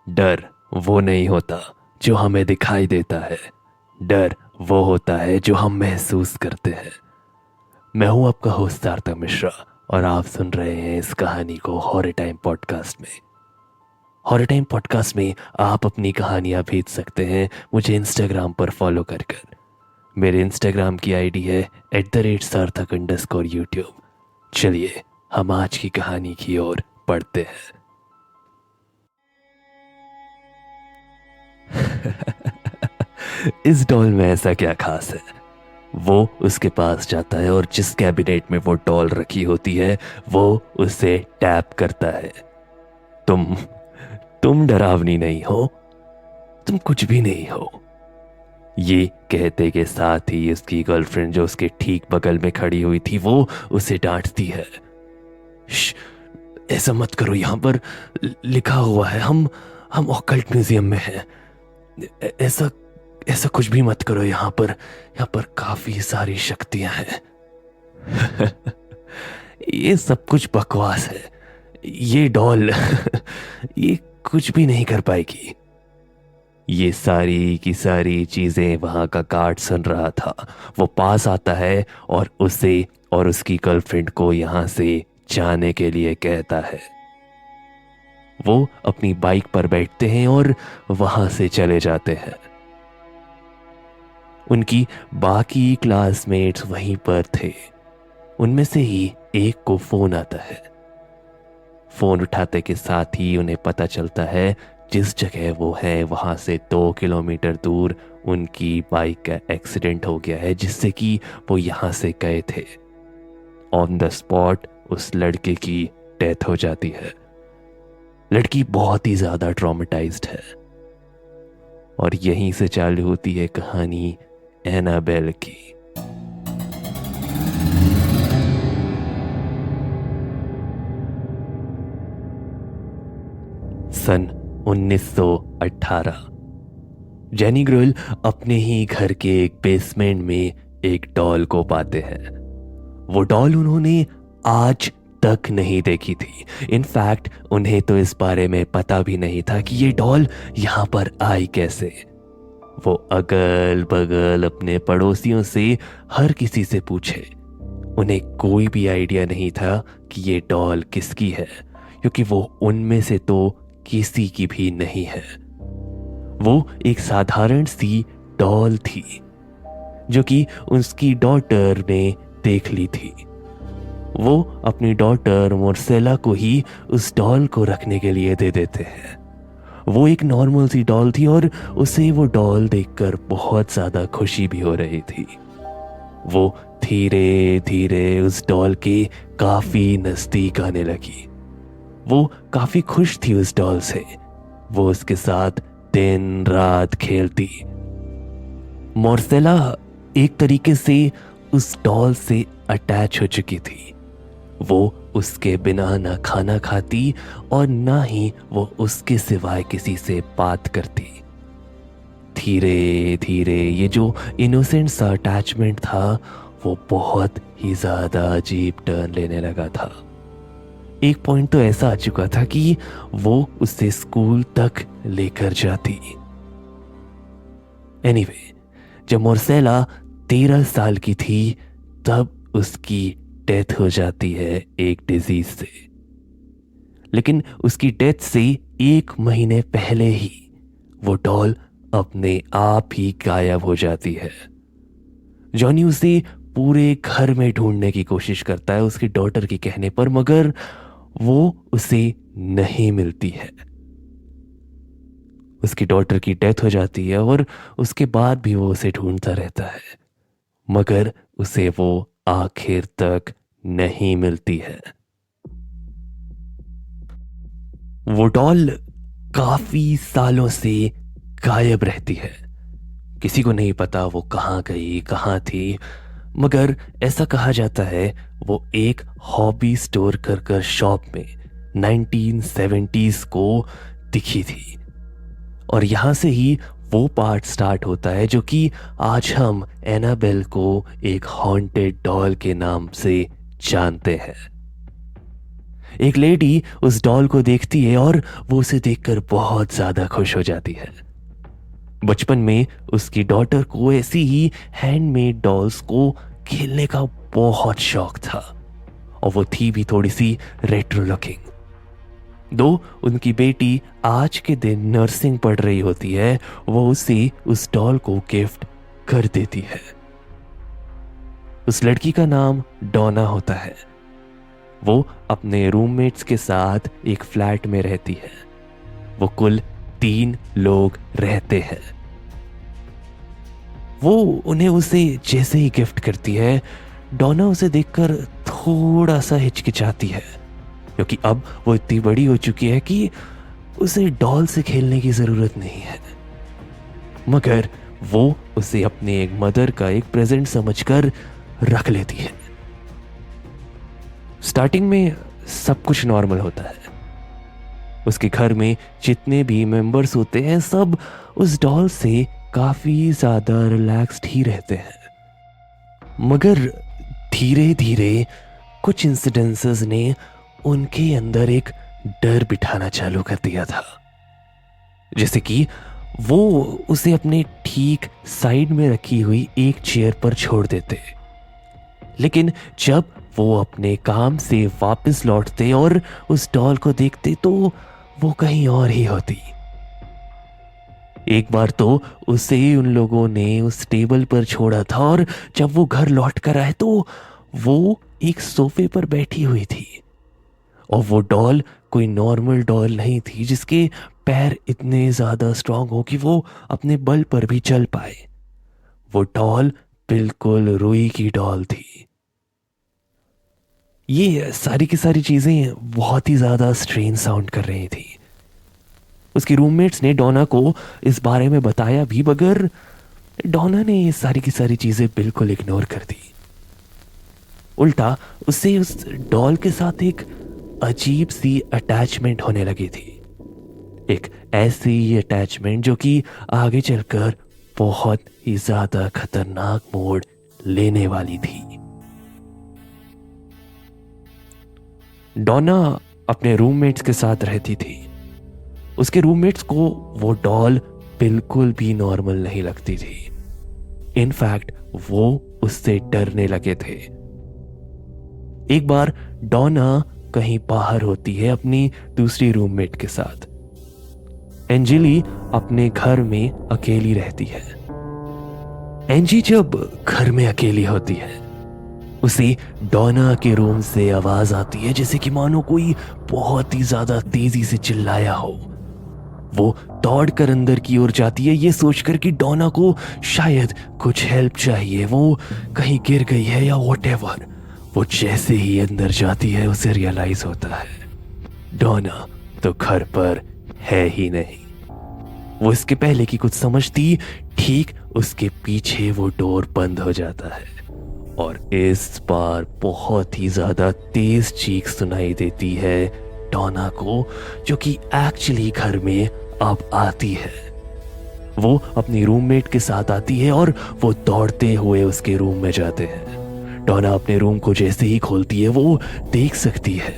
डर वो नहीं होता जो हमें दिखाई देता है। डर वो होता है जो हम महसूस करते हैं। मैं हूं आपका होस्ट सार्थक मिश्रा और आप सुन रहे हैं इस कहानी को हॉरर टाइम पॉडकास्ट में। हॉरर टाइम पॉडकास्ट में आप अपनी कहानियां भेज सकते हैं मुझे इंस्टाग्राम पर फॉलो कर। मेरे इंस्टाग्राम की आईडी है @sarthak_YouTube। चलिए हम आज की कहानी की ओर बढ़ते हैं। इस डॉल में ऐसा क्या खास है? वो उसके पास जाता है और जिस कैबिनेट में वो डॉल रखी होती है वो उसे टैप करता है। तुम तुम डरावनी नहीं हो, तुम कुछ भी नहीं हो। ये कहते के साथ ही उसकी गर्लफ्रेंड जो उसके ठीक बगल में खड़ी हुई थी वो उसे डांटती है। "श्श, ऐसा मत करो, यहां पर लिखा हुआ है, हम ऑकल्ट म्यूजियम में हैं। ऐसा ऐसा कुछ भी मत करो, यहाँ पर काफी सारी शक्तियां हैं।" ये सब कुछ बकवास है। ये डॉल ये कुछ भी नहीं कर पाएगी। ये सारी की सारी चीजें वहां का गार्ड सुन रहा था। वो पास आता है और उसे और उसकी गर्लफ्रेंड को यहां से जाने के लिए कहता है। वो अपनी बाइक पर बैठते हैं और वहां से चले जाते हैं। उनकी बाकी क्लासमेट्स वहीं पर थे। उनमें से ही एक को फोन आता है। फोन उठाते के साथ ही उन्हें पता चलता है जिस जगह वो है वहां से 2 किलोमीटर दूर उनकी बाइक का एक्सीडेंट हो गया है, जिससे कि वो यहां से गए थे। ऑन द स्पॉट उस लड़के की डेथ हो जाती है। लड़की बहुत ही ज्यादा ट्रॉमेटाइज्ड है। और यहीं से चालू होती है कहानी एनाबेल की। सन 1918। जेनी ग्रोल अपने ही घर के एक बेसमेंट में एक डॉल को पाते हैं। वो डॉल उन्होंने आज तक नहीं देखी थी। इनफैक्ट उन्हें तो इस बारे में पता भी नहीं था कि ये डॉल यहां पर आई कैसे। वो अगल बगल अपने पड़ोसियों से हर किसी से पूछे। उन्हें कोई भी आइडिया नहीं था कि ये डॉल किसकी है, क्योंकि वो उनमें से तो किसी की भी नहीं है। वो एक साधारण सी डॉल थी जो कि उसकी डॉटर ने देख ली थी। वो अपनी डॉटर मोर्सेला को ही उस डॉल को रखने के लिए दे देते हैं। वो एक नॉर्मल सी डॉल थी और उसे वो डॉल देखकर बहुत ज्यादा खुशी भी हो रही थी। वो धीरे धीरे उस डॉल के काफी नजदीक आने लगी। वो काफी खुश थी उस डॉल से। वो उसके साथ दिन रात खेलती। मोर्सेला एक तरीके से उस डॉल से अटैच हो चुकी थी। वो उसके बिना ना खाना खाती और ना ही वो उसके सिवाय किसी से बात करती। धीरे धीरे ये जो इनोसेंट सा अटैचमेंट था वो बहुत ही ज्यादा अजीब टर्न लेने लगा था। एक पॉइंट तो ऐसा आ चुका था कि वो उसे स्कूल तक लेकर जाती। एनीवे, जब मोर्सेला 13 साल की थी तब उसकी डेथ हो जाती है एक डिजीज से। लेकिन उसकी डेथ से 1 महीने पहले ही वो डॉल अपने आप ही गायब हो जाती है। जॉनी उसे पूरे घर में ढूंढने की कोशिश करता है उसकी डॉटर के कहने पर, मगर वो उसे नहीं मिलती है। उसकी डॉटर की डेथ हो जाती है और उसके बाद भी वो उसे ढूंढता रहता है, मगर उसे वो आखिर तक नहीं मिलती है। वो डॉल काफी सालों से गायब रहती है। किसी को नहीं पता वो कहाँ गई, कहाँ थी, मगर ऐसा कहा जाता है वो एक हॉबी स्टोर कर शॉप में 1970s को दिखी थी। और यहां से ही वो पार्ट स्टार्ट होता है जो कि आज हम एनाबेल को एक हॉन्टेड डॉल के नाम से जानते हैं। एक लेडी उस डॉल को देखती है और वो उसे देखकर बहुत ज्यादा खुश हो जाती है। बचपन में उसकी डॉटर को ऐसी ही हैंडमेड डॉल्स को खेलने का बहुत शौक था और वो थी भी थोड़ी सी रेट्रो लुकिंग। दो उनकी बेटी आज के दिन नर्सिंग पढ़ रही होती है, वो उसे उस डॉल को गिफ्ट कर देती है। उस लड़की का नाम डोना होता है। वो अपने रूममेट्स के साथ एक फ्लैट में रहती है। वो कुल 3 लोग रहते हैं। वो उन्हें उसे जैसे ही गिफ्ट करती है, डोना उसे देखकर थोड़ा सा हिचकिचाती है, क्योंकि अब वो इतनी बड़ी हो चुकी है कि उसे डॉल से खेलने की जरूरत नहीं है। मगर वो उसे अपने एक मदर का एक प्रेजेंट समझकर रख लेती है। स्टार्टिंग में सब कुछ नॉर्मल होता है। उसके घर में जितने भी मेंबर्स होते हैं सब उस डॉल से काफी ज्यादा रिलैक्स्ड ही रहते हैं। मगर धीरे धीरे कुछ इंसिडेंसेस ने उनके अंदर एक डर बिठाना चालू कर दिया था। जैसे कि वो उसे अपने ठीक साइड में रखी हुई एक चेयर पर छोड़ देते, लेकिन जब वो अपने काम से वापस लौटते और उस डॉल को देखते तो वो कहीं और ही होती। एक बार तो उसे उन लोगों ने उस टेबल पर छोड़ा था और जब वो घर लौट कर आए तो वो एक सोफे पर बैठी हुई थी और वो डॉल कोई नॉर्मल डॉल नहीं थी जिसके पैर इतने ज्यादा स्ट्रांग हो कि वो अपने बल पर भी चल पाए। वो डॉल बिल्कुल रुई की डॉल थी। ये सारी की सारी चीजें बहुत ही ज्यादा स्ट्रेंज साउंड कर रही थी। उसकी रूममेट्स ने डोना को इस बारे में बताया भी, मगर डोना ने ये सारी की सारी चीजें बिल्कुल इग्नोर कर दी। उल्टा उससे उस डॉल के साथ एक अजीब सी अटैचमेंट होने लगी थी। एक ऐसी अटैचमेंट जो कि आगे चलकर बहुत ही ज्यादा खतरनाक मोड़ लेने वाली थी। डोना अपने रूममेट्स के साथ रहती थी। उसके रूममेट्स को वो डॉल बिल्कुल भी नॉर्मल नहीं लगती थी। इनफैक्ट वो उससे डरने लगे थे। एक बार डोना कहीं बाहर होती है अपनी दूसरी रूममेट के साथ। एंजेली अपने घर में अकेली रहती है। एंजी जब घर में अकेली होती है उसे डोना के रूम से आवाज आती है, जैसे कि मानो कोई बहुत ही ज्यादा तेजी से चिल्लाया हो। वो दौड़कर अंदर की ओर जाती है, ये सोचकर कि डोना को शायद कुछ हेल्प चाहिए, वो कहीं गिर गई है या व्हाटएवर। वो जैसे ही अंदर जाती है उसे रियलाइज होता है डोना तो घर पर है ही नहीं। वो इसके पहले कि कुछ समझती, ठीक उसके पीछे वो डोर बंद हो जाता है और इस बार बहुत ही ज्यादा तेज चीख सुनाई देती है डोना को, जो कि एक्चुअली घर में अब आती है। वो अपनी रूममेट के साथ आती है और वो दौड़ते हुए उसके रूम में जाते हैं। डोना अपने रूम को जैसे ही खोलती है वो देख सकती है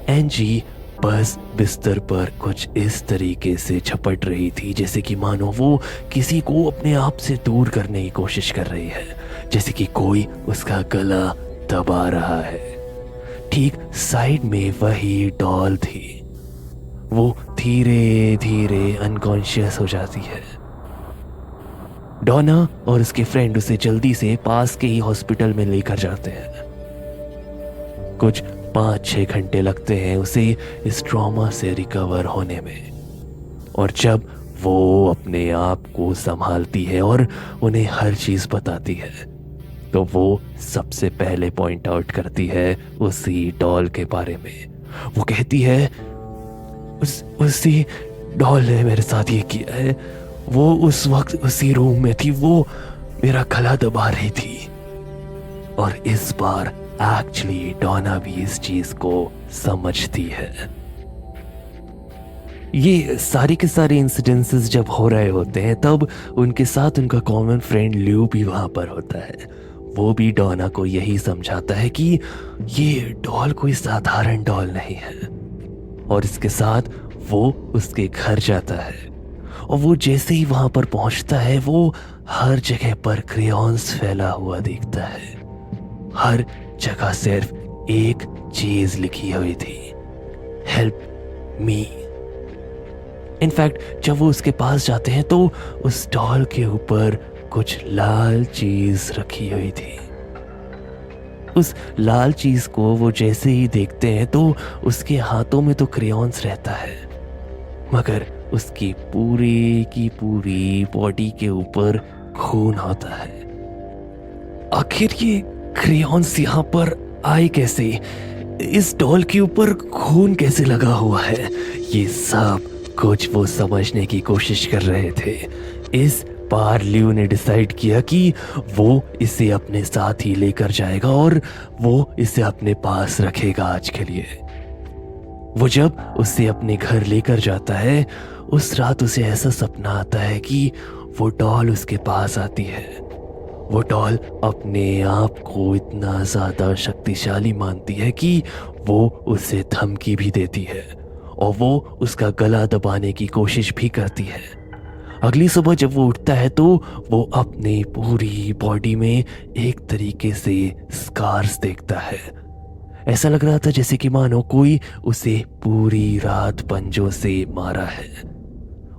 एंजी बस बिस्तर पर कुछ इस तरीके से झपट रही थी, जैसे कि मानो वो किसी को अपने आप से दूर करने की कोशिश कर रही है, जैसे कि कोई उसका गला दबा रहा है। ठीक साइड में वही डॉल थी। वो धीरे धीरे अनकॉन्शियस हो जाती है। डोना और उसके फ्रेंड उसे जल्दी से पास के ही हॉस्पिटल में लेकर जाते हैं। कुछ 5-6 घंटे लगते हैं उसे इस ट्रॉमा से रिकवर होने में, और जब वो अपने आप को संभालती है और उन्हें हर चीज बताती है तो वो सबसे पहले पॉइंट आउट करती है उसी डॉल के बारे में। वो कहती है उसी डॉल ने मेरे साथ ये किया है। वो उस वक्त उसी रूम में थी, वो मेरा गला दबा रही थी। और इस बार एक्चुअली डोना भी इस चीज को समझती है। ये सारे के सारे इंसिडेंसेस जब हो रहे होते हैं तब उनके साथ उनका कॉमन फ्रेंड ल्यू भी वहां पर होता है। वो भी डोना को यही समझाता है कि ये डॉल कोई साधारण डॉल नहीं है, और इसके साथ वो उसके घर जाता है। और वो जैसे ही वहां पर पहुंचता है वो हर जगह पर क्रेयॉन्स फैला हुआ देखता है। हर जगह सिर्फ एक चीज लिखी हुई थी, हेल्प मी। इनफैक्ट जब वो उसके पास जाते हैं तो उस डॉल के ऊपर कुछ लाल चीज रखी हुई थी। उस लाल चीज को वो जैसे ही देखते हैं तो उसके हाथों में तो क्रेयॉन्स रहता है, मगर उसकी पूरी की पूरी बॉडी के ऊपर खून होता है। आखिर ये क्रेयॉन्स यहाँ पर आए कैसे? इस डॉल के ऊपर खून कैसे लगा हुआ है? ये सब कुछ वो समझने की कोशिश कर रहे थे। इस बार लियो ने डिसाइड किया कि वो इसे अपने साथ ही लेकर जाएगा और वो इसे अपने पास रखेगा आज के लिए। वो जब उसे अपने घर लेकर जाता है, उस रात उसे ऐसा सपना आता है कि वो डॉल उसके पास आती है। वो डॉल अपने आप को इतना ज्यादा शक्तिशाली मानती है कि वो उसे धमकी भी देती है और वो उसका गला दबाने की कोशिश भी करती है। अगली सुबह जब वो उठता है तो वो अपनी पूरी बॉडी में एक तरीके से स्कार्स देखता है। ऐसा लग रहा था जैसे कि मानो कोई उसे पूरी रात पंजों से मारा है।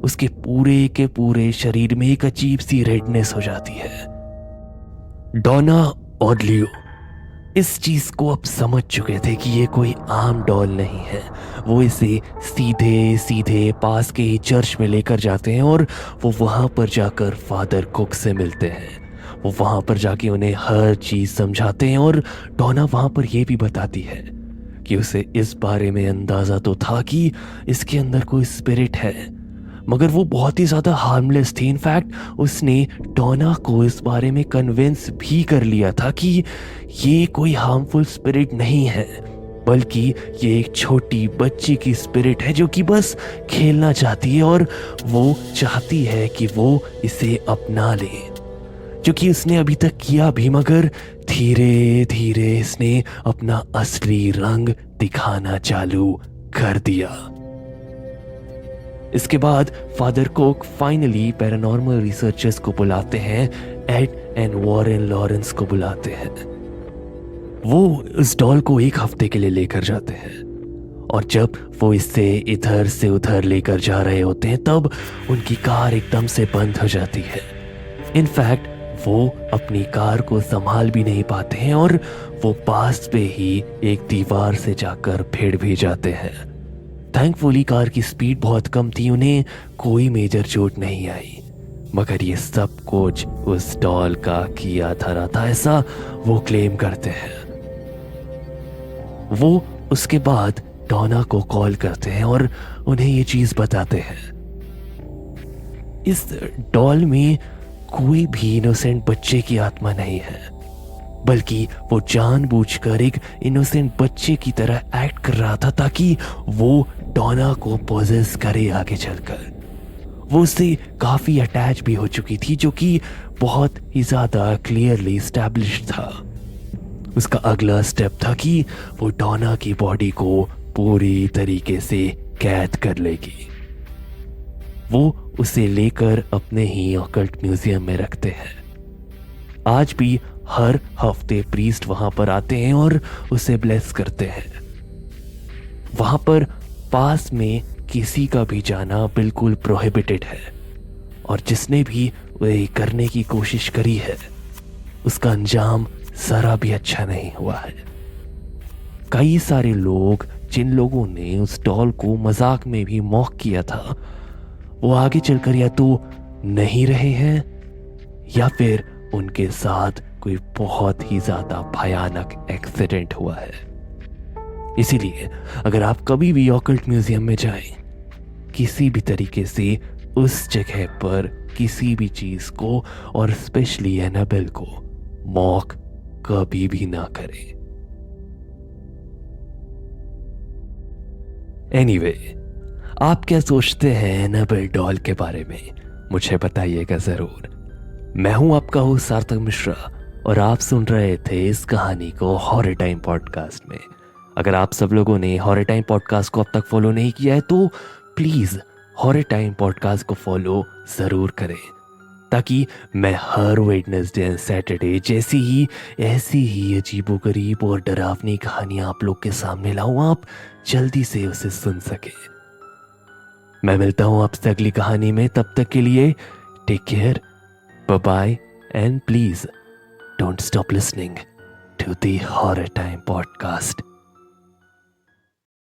उसके पूरे के पूरे शरीर में एक अजीब सी रेडनेस हो जाती है। डोना और लियो इस चीज को अब समझ चुके थे कि ये कोई आम डॉल नहीं है। वो इसे सीधे सीधे पास के ही चर्च में लेकर जाते हैं और वो वहां पर जाकर फादर कुक से मिलते हैं। वो वहां पर जाके उन्हें हर चीज समझाते हैं और डोना वहां पर यह भी बताती है कि उसे इस बारे में अंदाजा तो था कि इसके अंदर कोई स्पिरिट है, मगर वो बहुत ही ज्यादा हार्मलेस थी। इनफैक्ट उसने डोना को इस बारे में कन्विंस भी कर लिया था कि ये कोई हार्मफुल स्पिरिट नहीं है, बल्कि ये एक छोटी बच्ची की स्पिरिट है जो कि बस खेलना चाहती है और वो चाहती है कि वो इसे अपना ले, जो कि उसने अभी तक किया भी, मगर धीरे धीरे इसने अपना असली रंग दिखाना चालू कर दिया। इसके बाद father Coke finally paranormal researchers को बुलाते हैं, एड एंड वॉरेन लॉरेंस को बुलाते हैं। वो उस डॉल को एक हफ्ते के लिए लेकर जाते हैं और जब वो इससे इधर से उधर लेकर जा रहे होते हैं तब उनकी कार एकदम से बंद हो जाती है। इनफैक्ट वो अपनी कार को संभाल भी नहीं पाते हैं और वो पास पे ही एक दीवार से जाकर भिड़ भी जाते हैं। थैंकफुली कार की स्पीड बहुत कम थी, उन्हें कोई मेजर चोट नहीं आई, मगर ये सब कुछ उस डॉल का किया धरा था, ऐसा वो क्लेम करते हैं। वो उसके बाद डोना को कॉल करते हैं और उन्हें ये चीज बताते हैं, इस डॉल में कोई भी इनोसेंट बच्चे की आत्मा नहीं है, बल्कि वो जानबूझकर एक इनोसेंट बच्चे की तरह एक्ट कर रहा था ताकि वो डोना को पोजेस करे आगे चलकर। वो उससे काफी अटैच भी हो चुकी थी, जो कि बहुत ही ज्यादा क्लियरली एस्टैब्लिश्ड था। उसका अगला स्टेप था कि वो डोना की बॉडी को पूरी तरीके से कैद कर लेगी। वो उसे लेकर अपने ही ऑकल्ट म्यूजियम में रखते हैं। आज भी हर हफ्ते प्रीस्ट वहां पर आते हैं और उसे ब्लेस करते हैं। वहां पर पास में किसी का भी जाना बिल्कुल प्रोहिबिटेड है और जिसने भी वह करने की कोशिश करी है उसका अंजाम जरा भी अच्छा नहीं हुआ है। कई सारे लोग, जिन लोगों ने उस डॉल को मजाक में भी मॉक किया था, वो आगे चलकर या तो नहीं रहे हैं या फिर उनके साथ कोई बहुत ही ज्यादा भयानक एक्सीडेंट हुआ है। इसीलिए अगर आप कभी भी ऑकल्ट म्यूजियम में जाएं, किसी भी तरीके से उस जगह पर किसी भी चीज को और स्पेशली एनाबेल को मॉक कभी भी ना करें। एनीवे, आप क्या सोचते हैं एनाबेल डॉल के बारे में? मुझे बताइएगा जरूर। मैं हूं आपका होस्ट सार्थक मिश्रा और आप सुन रहे थे इस कहानी को हॉरर टाइम पॉडकास्ट में। अगर आप सब लोगों ने हॉरर टाइम पॉडकास्ट को अब तक फॉलो नहीं किया है तो प्लीज़ हॉरर टाइम पॉडकास्ट को फॉलो ज़रूर करें, ताकि मैं हर वेडनेसडे एंड सैटरडे जैसी ही ऐसी ही अजीबोगरीब और डरावनी कहानियाँ आप लोग के सामने लाऊं, आप जल्दी से उसे सुन सकें। मैं मिलता हूँ आपसे अगली कहानी में, तब तक के लिए take care, bye bye, and please don't stop listening to the Horror Time Podcast.